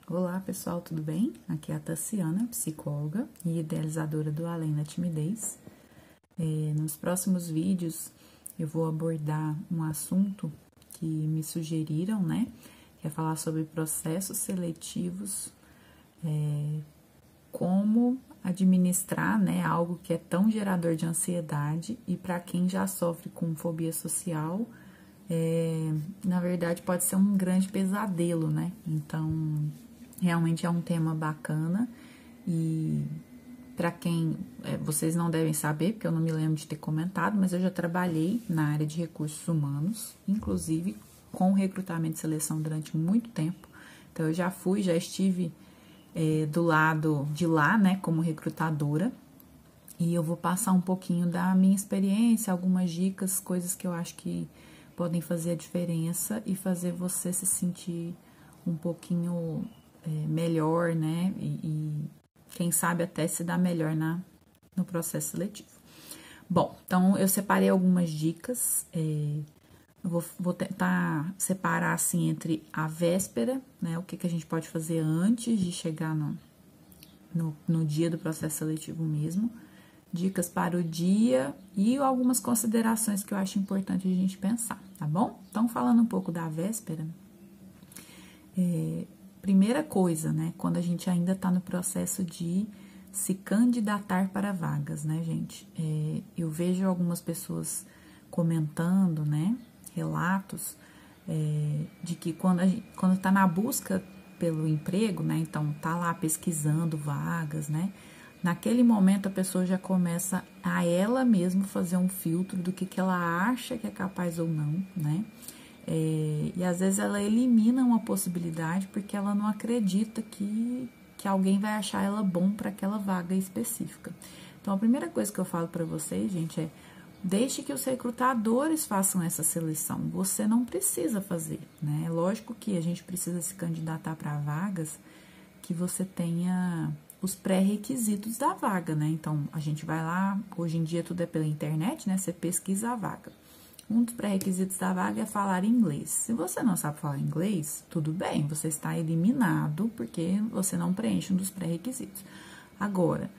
Olá pessoal, tudo bem? Aqui é a Tassiana, psicóloga e idealizadora do Além da Timidez. Nos próximos vídeos eu vou abordar um assunto que me sugeriram, né? Que é falar sobre processos seletivos, como administrar, né, algo que é tão gerador de ansiedade e para quem já sofre com fobia social, na verdade pode ser um grande pesadelo, né? Então, realmente é um tema bacana e para quem vocês não devem saber, porque eu não me lembro de ter comentado, mas eu já trabalhei na área de recursos humanos, inclusive com recrutamento e seleção durante muito tempo. Então, eu já estive do lado de lá, né, como recrutadora, e eu vou passar um pouquinho da minha experiência, algumas dicas, coisas que eu acho que podem fazer a diferença e fazer você se sentir um pouquinho melhor, né, e quem sabe até se dar melhor no processo seletivo. Bom, então eu separei algumas dicas, eu vou tentar separar assim entre a véspera, né, o que a gente pode fazer antes de chegar no dia do processo seletivo mesmo, dicas para o dia e algumas considerações que eu acho importante a gente pensar, tá bom? Então, falando um pouco da véspera, primeira coisa, né, quando a gente ainda está no processo de se candidatar para vagas, né, gente? Eu vejo algumas pessoas comentando, né, relatos de que quando tá na busca pelo emprego, né, então tá lá pesquisando vagas, né, naquele momento a pessoa já começa a ela mesma fazer um filtro do que ela acha que é capaz ou não, né, e às vezes ela elimina uma possibilidade porque ela não acredita que alguém vai achar ela bom para aquela vaga específica. Então, a primeira coisa que eu falo para vocês, gente, é deixe que os recrutadores façam essa seleção. Você não precisa fazer, né? É lógico que a gente precisa se candidatar para vagas que você tenha os pré-requisitos da vaga, né? Então, a gente vai lá, hoje em dia tudo é pela internet, né? Você pesquisa a vaga. Um dos pré-requisitos da vaga é falar inglês. Se você não sabe falar inglês, tudo bem, você está eliminado porque você não preenche um dos pré-requisitos. Agora,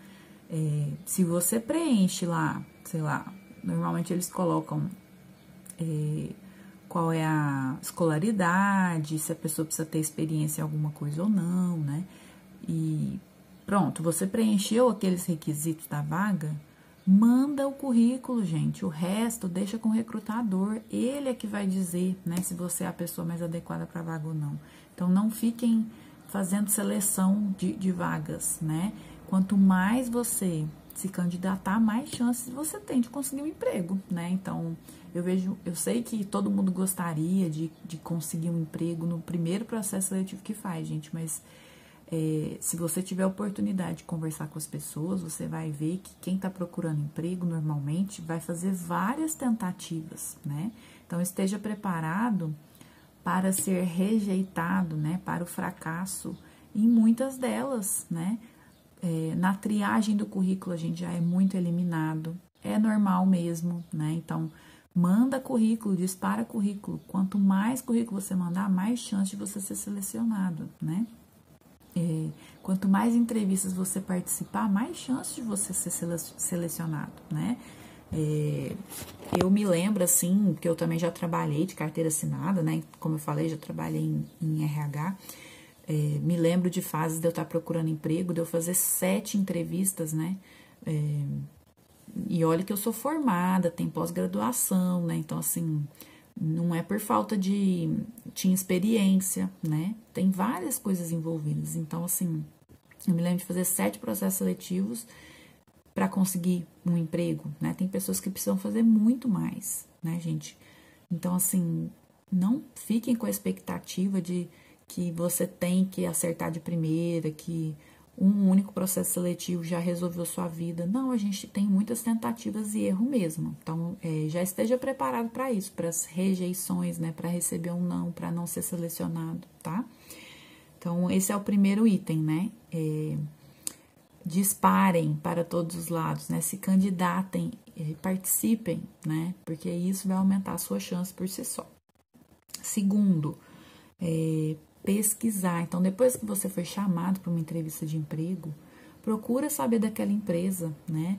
se você preenche lá, sei lá, normalmente eles colocam qual é a escolaridade, se a pessoa precisa ter experiência em alguma coisa ou não, né? E pronto, você preencheu aqueles requisitos da vaga, manda o currículo, gente. O resto deixa com o recrutador. Ele é que vai dizer, né, se você é a pessoa mais adequada para a vaga ou não. Então, não fiquem fazendo seleção de vagas, né? Quanto mais você se candidatar, mais chances você tem de conseguir um emprego, né? Então, eu sei que todo mundo gostaria de conseguir um emprego no primeiro processo seletivo que faz, gente, mas se você tiver a oportunidade de conversar com as pessoas, você vai ver que quem está procurando emprego normalmente vai fazer várias tentativas, né? Então, esteja preparado para ser rejeitado, né? Para o fracasso em muitas delas, né? Na triagem do currículo a gente já é muito eliminado, é normal mesmo, né? Então, manda currículo, dispara currículo. Quanto mais currículo você mandar, mais chance de você ser selecionado, né? Quanto mais entrevistas você participar, mais chance de você ser selecionado, né? Eu me lembro, assim, que eu também já trabalhei de carteira assinada, né? Como eu falei, já trabalhei em RH. Me lembro de fases de eu estar procurando emprego, de eu fazer 7 entrevistas, né? E olha que eu sou formada, tenho pós-graduação, né? Então, assim, não é por falta tinha experiência, né? Tem várias coisas envolvidas. Então, assim, eu me lembro de fazer 7 processos seletivos para conseguir um emprego, né? Tem pessoas que precisam fazer muito mais, né, gente? Então, assim, não fiquem com a expectativa de que você tem que acertar de primeira, que um único processo seletivo já resolveu sua vida. Não, a gente tem muitas tentativas e erro mesmo. Então, já esteja preparado para isso, para as rejeições, né? Para receber um não, para não ser selecionado, tá? Então, esse é o primeiro item, né? Disparem para todos os lados, né? Se candidatem, participem, né? Porque isso vai aumentar a sua chance por si só. Segundo, pesquisar. Então, depois que você foi chamado para uma entrevista de emprego, procura saber daquela empresa, né?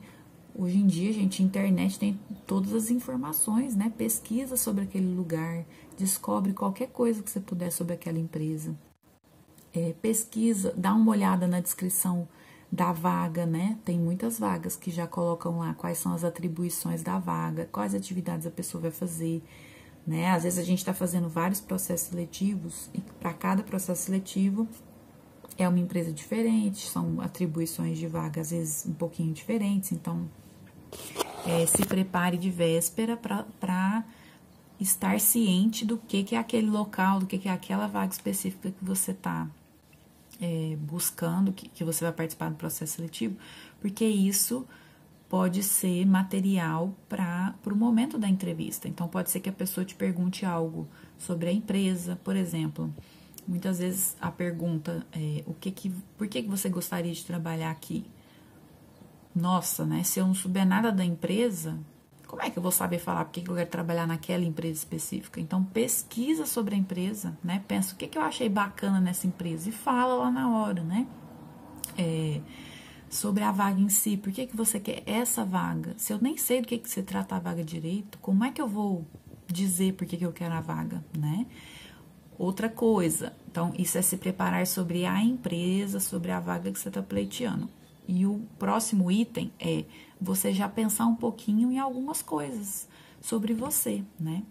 Hoje em dia, gente, a internet tem todas as informações, né? Pesquisa sobre aquele lugar, descobre qualquer coisa que você puder sobre aquela empresa. Pesquisa, dá uma olhada na descrição da vaga, né? Tem muitas vagas que já colocam lá quais são as atribuições da vaga, quais atividades a pessoa vai fazer, né? Às vezes a gente está fazendo vários processos seletivos e para cada processo seletivo é uma empresa diferente, são atribuições de vaga às vezes um pouquinho diferentes, então se prepare de véspera para estar ciente do que é aquele local, do que é aquela vaga específica que você está buscando, que você vai participar do processo seletivo, porque isso pode ser material para o momento da entrevista. Então, pode ser que a pessoa te pergunte algo sobre a empresa, por exemplo. Muitas vezes a pergunta é por que você gostaria de trabalhar aqui? Nossa, né? Se eu não souber nada da empresa, como é que eu vou saber falar por que eu quero trabalhar naquela empresa específica? Então, pesquisa sobre a empresa, né? Pensa o que eu achei bacana nessa empresa e fala lá na hora, né? Sobre a vaga em si, por que você quer essa vaga? Se eu nem sei do que se trata a vaga direito, como é que eu vou dizer por que eu quero a vaga, né? Outra coisa, então, isso é se preparar sobre a empresa, sobre a vaga que você está pleiteando. E o próximo item é você já pensar um pouquinho em algumas coisas sobre você, né?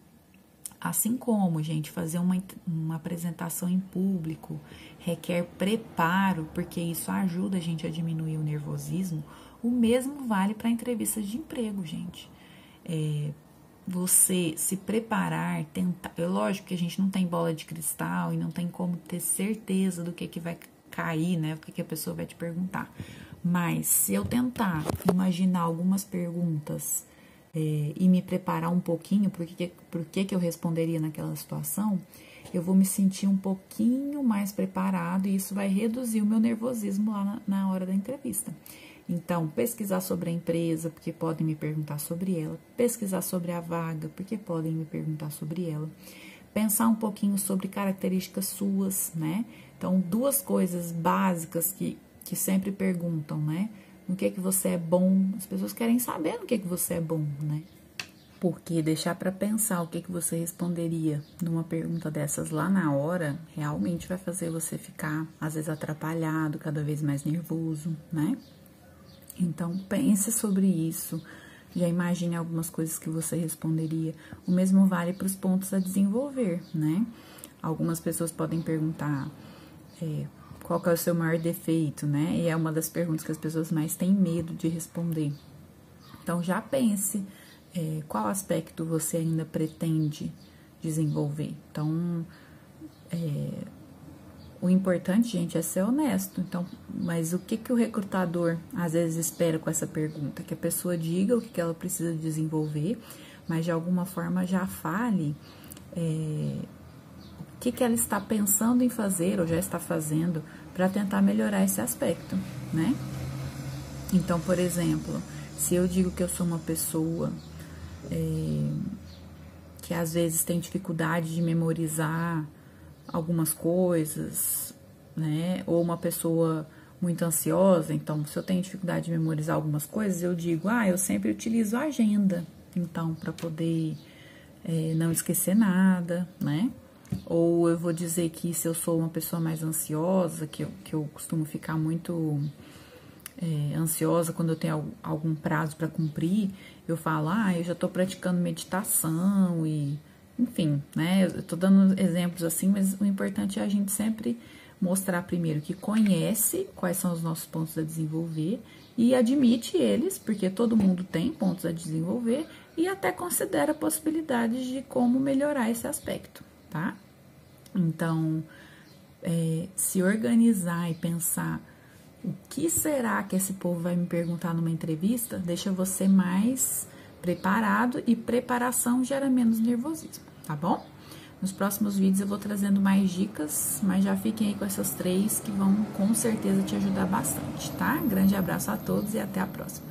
Assim como, gente, fazer uma apresentação em público requer preparo, porque isso ajuda a gente a diminuir o nervosismo, o mesmo vale para entrevistas de emprego, gente. Você se preparar, tentar... Lógico que a gente não tem bola de cristal e não tem como ter certeza do que vai cair, né? O que a pessoa vai te perguntar. Mas se eu tentar imaginar algumas perguntas e me preparar um pouquinho por que eu responderia naquela situação, eu vou me sentir um pouquinho mais preparado e isso vai reduzir o meu nervosismo lá na hora da entrevista. Então, pesquisar sobre a empresa, porque podem me perguntar sobre ela. Pesquisar sobre a vaga, porque podem me perguntar sobre ela. Pensar um pouquinho sobre características suas, né? Então, duas coisas básicas que sempre perguntam, né? No que você é bom. As pessoas querem saber no que você é bom, né? Porque deixar para pensar o que você responderia numa pergunta dessas lá na hora, realmente vai fazer você ficar, às vezes, atrapalhado, cada vez mais nervoso, né? Então, pense sobre isso. Já imagine algumas coisas que você responderia. O mesmo vale para os pontos a desenvolver, né? Algumas pessoas podem perguntar qual que é o seu maior defeito, né? E é uma das perguntas que as pessoas mais têm medo de responder. Então, já pense qual aspecto você ainda pretende desenvolver. Então, o importante, gente, é ser honesto. Então, mas o que o recrutador às vezes espera com essa pergunta? Que a pessoa diga o que ela precisa desenvolver, mas de alguma forma já fale o que ela está pensando em fazer ou já está fazendo para tentar melhorar esse aspecto, né? Então, por exemplo, se eu digo que eu sou uma pessoa que às vezes tem dificuldade de memorizar algumas coisas, né? Ou uma pessoa muito ansiosa, então, se eu tenho dificuldade de memorizar algumas coisas, eu digo, eu sempre utilizo a agenda, então, para poder não esquecer nada, né? Ou eu vou dizer que se eu sou uma pessoa mais ansiosa, que eu costumo ficar muito ansiosa quando eu tenho algum prazo para cumprir, eu falo, eu já tô praticando meditação e... Enfim, né, eu tô dando exemplos assim, mas o importante é a gente sempre mostrar primeiro que conhece quais são os nossos pontos a desenvolver e admite eles, porque todo mundo tem pontos a desenvolver e até considera possibilidades de como melhorar esse aspecto, tá? Então, se organizar e pensar o que será que esse povo vai me perguntar numa entrevista, deixa você mais preparado e preparação gera menos nervosismo, tá bom? Nos próximos vídeos eu vou trazendo mais dicas, mas já fiquem aí com essas 3 que vão com certeza te ajudar bastante, tá? Grande abraço a todos e até a próxima.